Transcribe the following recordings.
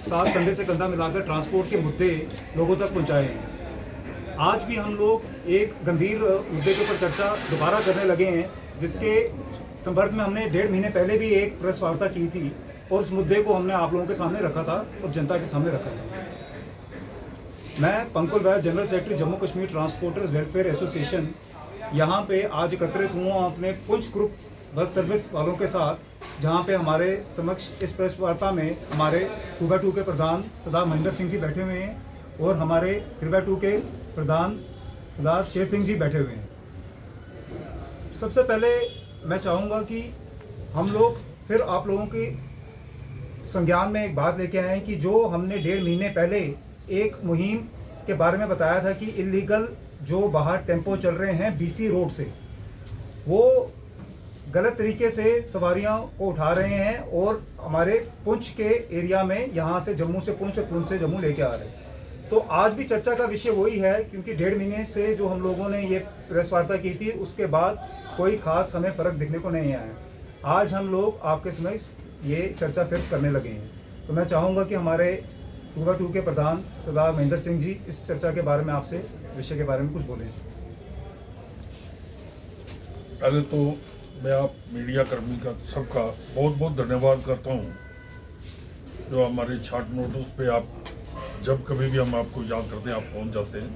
साथ कंधे से कंधा मिलाकर ट्रांसपोर्ट के मुद्दे लोगों तक पहुंचाए हैं। आज भी हम लोग एक गंभीर मुद्दे के ऊपर चर्चा दोबारा करने लगे हैं, जिसके संदर्भ में हमने 1.5 महीने पहले भी एक प्रेस वार्ता की थी और उस मुद्दे को हमने आप लोगों के सामने रखा था और जनता के सामने रखा था। मैं Pankul Vaid, general secretary Jammu Kashmir transporters welfare association, यहाँ पे आज एकत्रित हुआ अपने पुंछ ग्रुप बस सर्विस वालों के साथ, जहाँ पे हमारे समक्ष इस प्रेस वार्ता में हमारे कृपा 2 के प्रधान सरदार महेंद्र सिंह जी बैठे हुए हैं और हमारे कृपा 2 के प्रधान सरदार शेर सिंह जी बैठे हुए हैं। सबसे पहले मैं चाहूँगा कि हम लोग फिर आप लोगों की संज्ञान में एक बात लेके आए हैं कि जो हमने 1.5 महीने पहले एक मुहिम के बारे में बताया था कि इलीगल जो बाहर टेम्पो चल रहे हैं BC रोड से, वो गलत तरीके से सवारियों को उठा रहे हैं और हमारे पुंछ के एरिया में यहाँ से जम्मू से पुंछ और पुंछ से जम्मू लेके आ रहे हैं। तो आज भी चर्चा का विषय वही है, क्योंकि 1.5 महीने से जो हम लोगों ने ये प्रेस वार्ता की थी उसके बाद कोई खास हमें फ़र्क दिखने को नहीं आया। आज हम लोग आपके समक्ष ये चर्चा फिर करने लगे हैं। तो मैं चाहूँगा कि हमारे कृपा 2 के प्रधान सरदार महेंद्र सिंह जी इस चर्चा के बारे में आपसे विषय के बारे में कुछ बोलें। पहले तो मैं आप मीडिया कर्मी का सबका बहुत बहुत धन्यवाद करता हूँ, जो हमारे शॉर्ट नोटिस पे आप जब कभी भी हम आपको याद करते हैं आप पहुँच जाते हैं।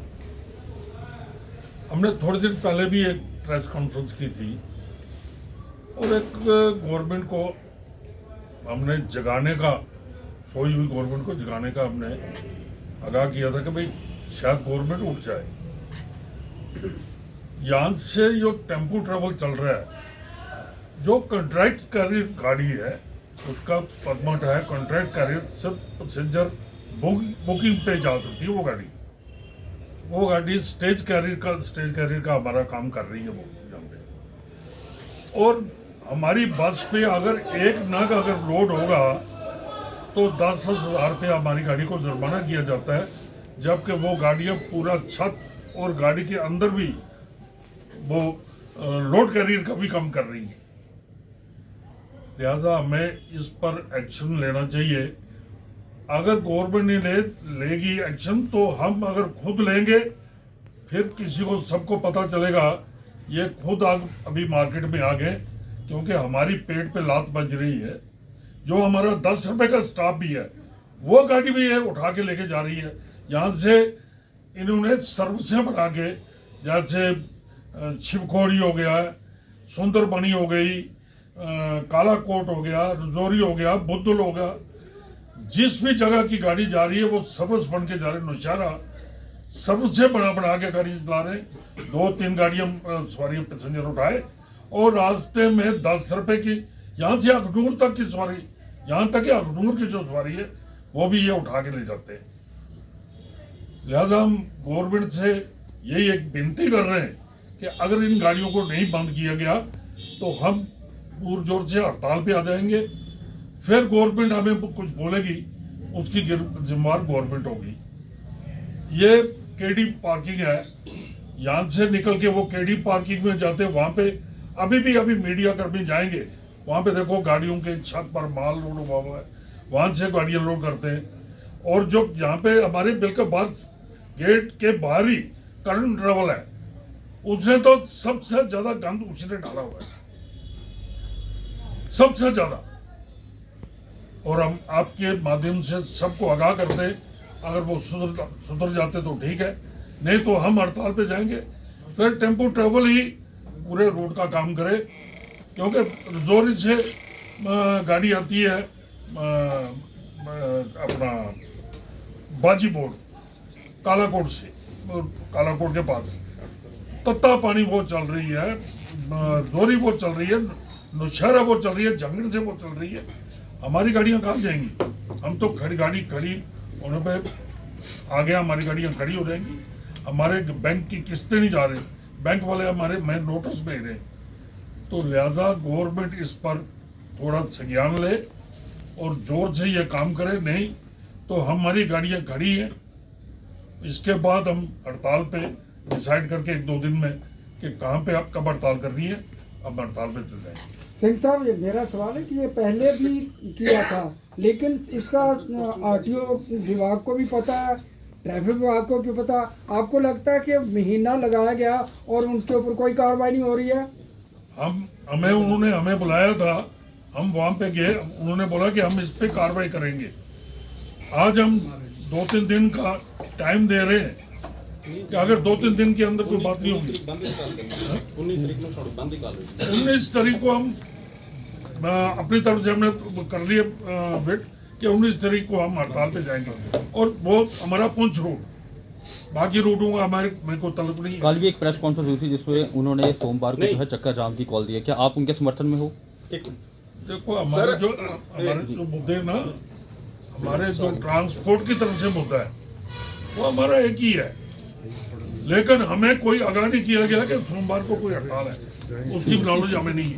हमने थोड़े दिन पहले भी एक प्रेस कॉन्फ्रेंस की थी और एक गवर्नमेंट को हमने जगाने का, सोई हुई गवर्नमेंट को जगाने का हमने आगाह किया था कि भाई शायद गवर्नमेंट उठ जाए। यहाँ से जो टेम्पो ट्रेवल चल रहा है, जो कॉन्ट्रैक्ट कैरियर गाड़ी है उसका परमिट है, कॉन्ट्रैक्ट कैरियर सिर्फ पैसेंजर बुकिंग पे जा सकती है। वो गाड़ी स्टेज कैरियर का हमारा काम कर रही है वो यहाँ पे। और हमारी बस पे अगर एक नग अगर लोड होगा तो 10,000 रुपये हमारी गाड़ी को जुर्माना किया जाता है, जबकि वो गाड़ियाँ पूरा छत और गाड़ी के अंदर भी वो लोड कैरियर का भी काम कर रही है। लिहाजा हमें इस पर एक्शन लेना चाहिए। अगर गवर्नमेंट ने लेगी एक्शन तो हम अगर खुद लेंगे, फिर किसी को सबको पता चलेगा। ये खुद अभी मार्केट में आ गए, क्योंकि हमारी पेट पे लात बज रही है। जो हमारा 10 रुपए का स्टाफ भी है वो गाड़ी भी है उठा के लेके जा रही है। यहाँ से इन्होंने सर्विसें बढ़ा के, जैसे शिवखोड़ी हो गया है, सुंदरबनी हो गई, कालाकोट हो गया, रजौरी हो गया, बुद्धल हो गया, जिस भी जगह की गाड़ी जा रही है वो सर्विस बन के जा रही है। नौशहरा सर्विसें बना के गाड़ी चला रहे। 2-3 गाड़ियाँ सवारी पैसेंजर उठाए और रास्ते में 10 रुपए की, यहाँ से अखनूर तक की सवारी, यहाँ तक कि अखनूर की जो सवारी है वो भी ये उठा के ले जाते हैं। लिहाजा हम गवर्नमेंट से यही एक विनती कर रहे हैं कि अगर इन गाड़ियों को नहीं बंद किया गया तो हम पुरजोर से हड़ताल पे आ जाएंगे। फिर गवर्नमेंट हमें कुछ बोलेगी, उसकी जिम्मेवार गवर्नमेंट होगी। ये केडी पार्किंग है, यहाँ से निकल के वो केडी पार्किंग में जाते, वहाँ पे अभी मीडिया कर्मी जाएंगे, वहाँ पे देखो गाड़ियों के छत पर माल लोड हुआ हुआ है, वहाँ से गाड़ियाँ लोड करते हैं। और जो यहाँ पे हमारे बिल्कुल बाहर गेट के बाहर ही करंट ट्रेवल है, उसने तो सबसे ज्यादा गंद उसने डाला हुआ है, सबसे ज्यादा। और हम आपके माध्यम से सबको आगाह करते हैं, अगर वो सुधर जाते तो ठीक है, नहीं तो हम हड़ताल पे जाएंगे। फिर टेम्पो ट्रेवल ही पूरे रोड का काम करे, क्योंकि रजौरी से गाड़ी आती है अपना बाजी बोर्ड कालाकोट से, कालाकोट के पास तत्ता पानी वो चल रही है, रजौरी वो चल रही है, नौशहरा वो चल रही है, जंगल से वो चल रही है। हमारी गाड़ियाँ कहाँ जाएंगी? हम तो गाड़ी खड़ी होने पे आ गया, हमारी गाड़ियाँ खड़ी हो जाएंगी। हमारे बैंक की किस्तें नहीं जा रही, बैंक वाले हमारे मैं नोटिस भेज रहे हैं। तो लिहाजा गवर्नमेंट इस पर थोड़ा संज्ञान ले और जोर से ये काम करे, नहीं तो हमारी गाड़ियाँ खड़ी हैं। इसके बाद हम हड़ताल पे डिसाइड करके 1-2 दिन में कि कहाँ पे आप कब हड़ताल करनी है, अब हड़ताल पे चल जाएंगे। सिंह साहब, ये मेरा सवाल है कि ये पहले भी किया था लेकिन इसका आरटीओ विभाग को भी पता है, ट्रैफिक विभाग को भी पता। आपको लगता है कि महीना लगाया गया और उनके ऊपर कोई कार्रवाई नहीं हो रही है? उन्होंने हमें बुलाया था, हम वहाँ पे गए, उन्होंने बोला कि हम इस पे कार्रवाई करेंगे। आज हम 2-3 दिन का टाइम दे रहे हैं कि अगर 2-3 दिन के अंदर कोई बात नहीं होगी, 19 तारीख को हम अपनी तरफ से हमने कर लिए वेट कि 19 तारीख को हम हड़ताल पे जाएंगे और वो हमारा पुंछ रूट, बाकी रूटों का मेरे को तलब नहीं है। कल भी एक प्रेस कॉन्फ्रेंस हुई थी जिसमें उन्होंने सोमवार को जो है चक्का जाम की कॉल दी है, क्या आप उनके समर्थन में हो? देखो हमारे जो मुद्दे ना, हमारे जो ट्रांसपोर्ट की तरफ से मुद्दा है वो हमारा एक ही है, लेकिन हमें कोई आगाह नहीं किया गया कि सोमवार को कोई हड़ताल है, उसकी नॉलेज हमें नहीं है।